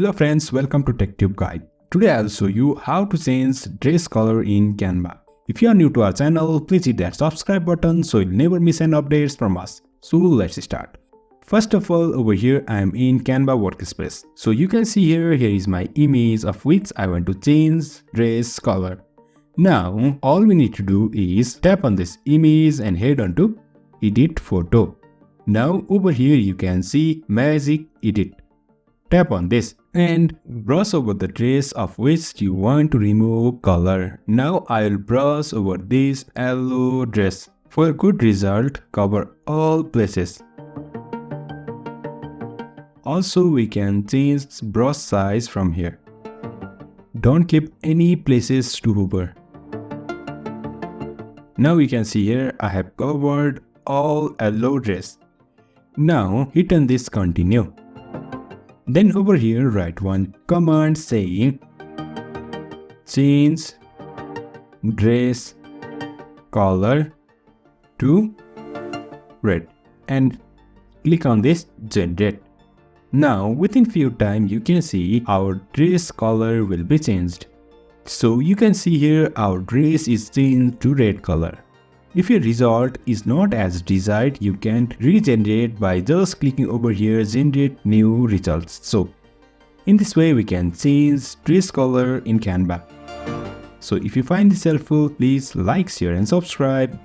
Hello friends, welcome to TechTechGuide. Today I'll show you how to change dress color in Canva. If you are new to our channel, please hit that subscribe button so you'll never miss any updates from us. So let's start. First of all, over here I am in Canva workspace. So you can see here is my image of which I want to change dress color. Now all we need to do is tap on this image and head on to edit photo. Now over here you can see magic edit. Tap on this and brush over the dress of which you want to remove color. Now I will brush over this yellow dress. For a good result, cover all places. Also we can change brush size from here. Don't keep any places to hover. Now you can see here I have covered all yellow dress. Now hit on this continue. Then over here write one command saying change dress color to red and click on this generate. Now within few time you can see our dress color will be changed. So you can see here our dress is changed to red color. If your result is not as desired, you can regenerate by just clicking over here generate new results. So in this way we can change dress color in Canva. So if you find this helpful, please like, share and subscribe.